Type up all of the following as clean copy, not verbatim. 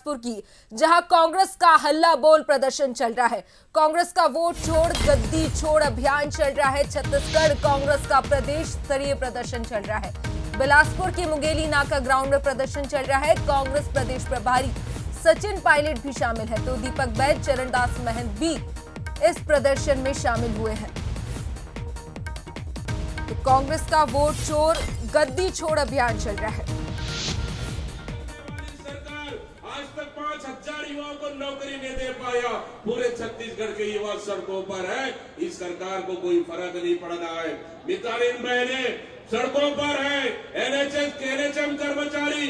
की जहां कांग्रेस का हल्ला बोल प्रदर्शन चल रहा है। कांग्रेस का वोट छोड़ गद्दी छोड़ अभियान चल रहा है। छत्तीसगढ़ कांग्रेस का प्रदेश स्तरीय प्रदर्शन चल रहा है। बिलासपुर की मुंगेली नाका ग्राउंड में प्रदर्शन चल रहा है। कांग्रेस प्रदेश प्रभारी सचिन पायलट भी शामिल है तो दीपक बैद, चरणदास महंत भी इस प्रदर्शन में शामिल हुए हैं। तो कांग्रेस का वोट चोर गद्दी छोड़ अभियान चल रहा है। आज तक 5,000 युवाओं को नौकरी नहीं दे पाया। पूरे छत्तीसगढ़ के युवा सड़कों पर है। इस सरकार को कोई फर्क नहीं पड़ रहा है। मितालीन बहने सड़कों पर है। एनएचएम कर्मचारी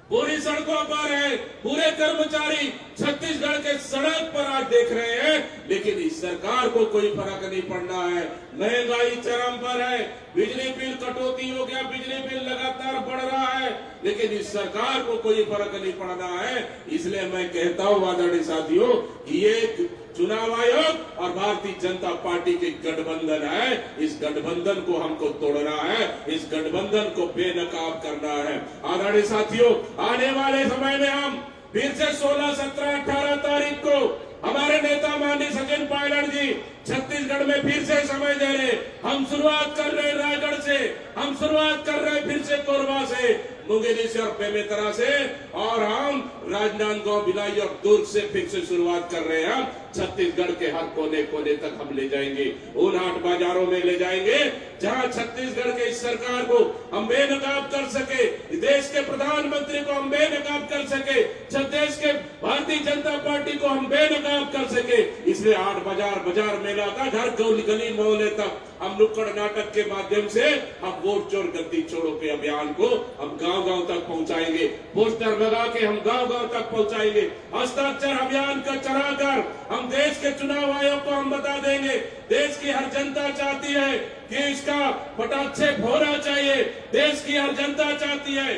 पूरी सड़कों पर है। पूरे कर्मचारी छत्तीसगढ़ के सड़क पर आज देख रहे हैं, लेकिन इस सरकार को कोई फर्क नहीं पड़ रहा है। महंगाई चरम पर है। बिजली बिल कटौती हो गया, बिजली बिल लगातार बढ़ रहा है, लेकिन इस सरकार को कोई फर्क नहीं पड़ रहा है। इसलिए मैं कहता हूं आदरणीय साथियों कि ये चुनाव आयोग और भारतीय जनता पार्टी के गठबंधन है। इस गठबंधन को हमको तोड़ना है। इस गठबंधन को बेनकाब करना है। आदरणीय साथियों, आने वाले समय में हम फिर से 16, 17, 18 तारीख को हमारे नेता माननीय सचिन पायलट जी छत्तीसगढ़ में फिर से समय दे रहे। हम शुरुआत कर रहे रायगढ़ से, हम शुरुआत कर रहे फिर से कोरबा से, मुंगेली से और बेमेतरा से, और हम राजनांदगांव, भिलाई और दुर्ग से फिर से शुरुआत कर रहे हैं। हम छत्तीसगढ़ के हर कोने कोने तक हम ले जाएंगे। उन हाट बाजारों में ले जाएंगे जहां छत्तीसगढ़ के इस सरकार को हम बेनकाब कर सके, देश के प्रधानमंत्री को हम बेनकाब कर सके, देश के भारतीय जनता पार्टी को हम बेनकाब कर सके। इसलिए हाट बाजार मेला तक, हर गली मोहल्ले तक हम नुक्कड़ नाटक के माध्यम से हम वोट चोर गद्दी छोड़ो के अभियान को हम गांव-गांव तक पहुंचाएंगे। पोस्टर लगा के हम गांव-गांव तक पहुंचाएंगे। हस्ताक्षर अभियान का चलाकर हम देश के चुनाव आयोग को हम बता देंगे। देश की हर जनता चाहती है कि इसका पटाक्षेप होना चाहिए। देश की हर जनता चाहती है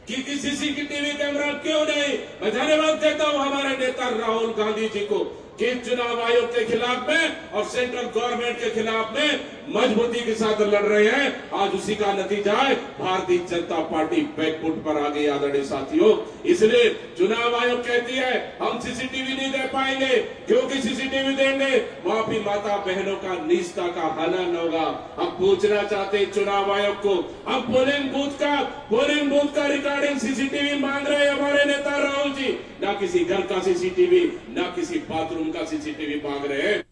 कि किसी सीसीटीवी कैमरा क्यों नहीं। मैं धन्यवाद देता हूं हमारे नेता राहुल गांधी जी को कि चुनाव आयोग के खिलाफ में और सेंट्रल गवर्नमेंट के खिलाफ में मजबूती के साथ लड़ रहे हैं। आज उसी का नतीजा है, भारतीय जनता पार्टी बैकफुट पर आ गई। आदरणीय साथियों, इसलिए चुनाव आयोग कहती है हम सीसीटीवी नहीं दे पाएंगे, क्योंकि सीसीटीवी देंगे वहां भी माता बहनों का निष्ठा का हनन होगा। हम पूछना चाहते हैं चुनाव आयोग को, हम पोलिंग बूथ का रिकॉर्डिंग सीसीटीवी मांग रहे हैं हमारे नेता राहुल जी। ना किसी घर का सीसीटीवी, ना किसी बाथरूम का सीसीटीवी मांग रहे हैं।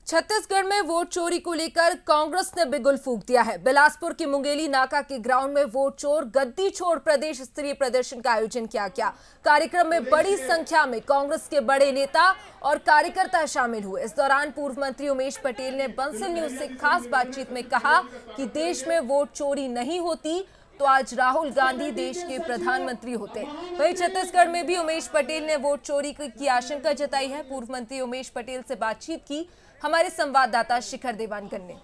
छत्तीसगढ़ में वोट चोरी को लेकर कांग्रेस ने बिगुल फूंक दिया है। बिलासपुर की मुंगेली नाका के ग्राउंड में वोट चोर गद्दी छोड़ प्रदेश स्तरीय प्रदर्शन का आयोजन किया गया। कार्यक्रम में बड़ी संख्या में कांग्रेस के बड़े नेता और कार्यकर्ता शामिल हुए। इस दौरान पूर्व मंत्री उमेश पटेल ने बंसल न्यूज से खास बातचीत में कहा कि देश में वोट चोरी नहीं होती तो आज राहुल गांधी देश के प्रधानमंत्री होते। वहीं छत्तीसगढ़ में भी उमेश पटेल ने वोट चोरी की आशंका जताई है। पूर्व मंत्री उमेश पटेल से बातचीत की हमारे संवाददाता शिखर देवानकर ने।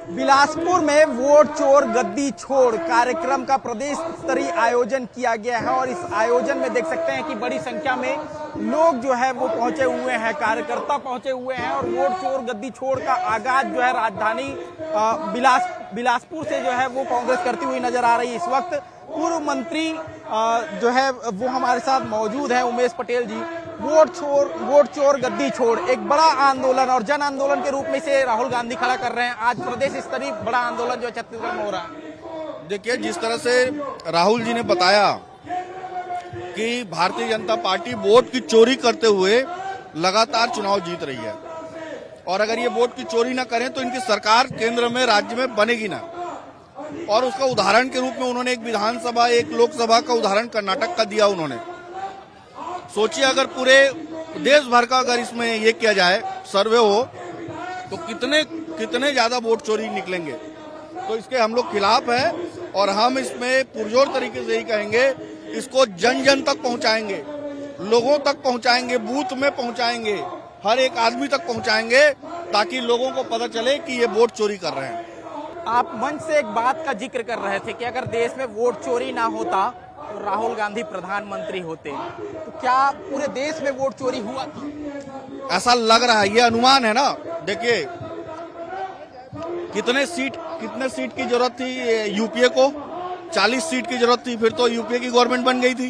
बिलासपुर में वोट चोर गद्दी छोड़ कार्यक्रम का प्रदेश स्तरीय आयोजन किया गया है और इस आयोजन में देख सकते हैं कि बड़ी संख्या में लोग जो है वो पहुंचे हुए हैं, कार्यकर्ता पहुंचे हुए हैं और वोट चोर गद्दी छोड़ का आगाज जो है राजधानी बिलासपुर से जो है वो कांग्रेस करती हुई नजर आ रही है। इस वक्त पूर्व मंत्री जो है वो हमारे साथ मौजूद है, उमेश पटेल जी। वोट चोर गद्दी छोड़ एक बड़ा आंदोलन और जन आंदोलन के रूप में से राहुल गांधी खड़ा कर रहे हैं। आज प्रदेश स्तरीय बड़ा आंदोलन जो छत्तीसगढ़ में हो रहा है। देखिए, जिस तरह से राहुल जी ने बताया कि भारतीय जनता पार्टी वोट की चोरी करते हुए लगातार चुनाव जीत रही है और अगर ये वोट की चोरी ना करें तो इनकी सरकार केंद्र में, राज्य में बनेगी ना। और उसका उदाहरण के रूप में उन्होंने एक विधानसभा, एक लोकसभा का उदाहरण कर्नाटक का दिया उन्होंने। सोचिए अगर पूरे देश भर का अगर इसमें ये किया जाए, सर्वे हो, तो कितने ज्यादा वोट चोरी निकलेंगे। तो इसके हम लोग खिलाफ है और हम इसमें पुरजोर तरीके से ही कहेंगे, इसको जन जन तक पहुंचाएंगे, लोगों तक पहुंचाएंगे, बूथ में पहुंचाएंगे, हर एक आदमी तक पहुंचाएंगे ताकि लोगों को पता चले कि ये वोट चोरी कर रहे हैं। आप मंच से एक बात का जिक्र कर रहे थे कि अगर देश में वोट चोरी ना होता तो राहुल गांधी प्रधानमंत्री होते, तो क्या पूरे देश में वोट चोरी हुआ था? ऐसा लग रहा है, ये अनुमान है ना। देखिए कितने सीट की जरूरत थी यूपीए को, 40 सीट की जरूरत थी, फिर तो यूपीए की गवर्नमेंट बन गई थी।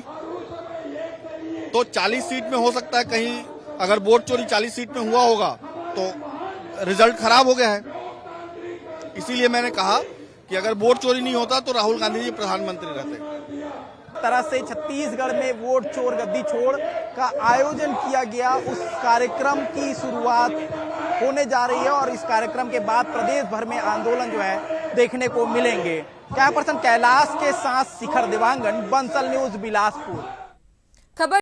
तो 40 सीट में हो सकता है कहीं अगर वोट चोरी 40 सीट में हुआ होगा तो रिजल्ट खराब हो गया है। इसीलिए मैंने कहा कि अगर वोट चोरी नहीं होता तो राहुल गांधी जी प्रधानमंत्री रहते। तरह से छत्तीसगढ़ में वोट चोर गद्दी छोड़ का आयोजन किया गया, उस कार्यक्रम की शुरुआत होने जा रही है और इस कार्यक्रम के बाद प्रदेश भर में आंदोलन जो है देखने को मिलेंगे। कैमरा पर्सन कैलाश के साथ शिखर देवांगन, बंसल न्यूज, बिलासपुर। खबर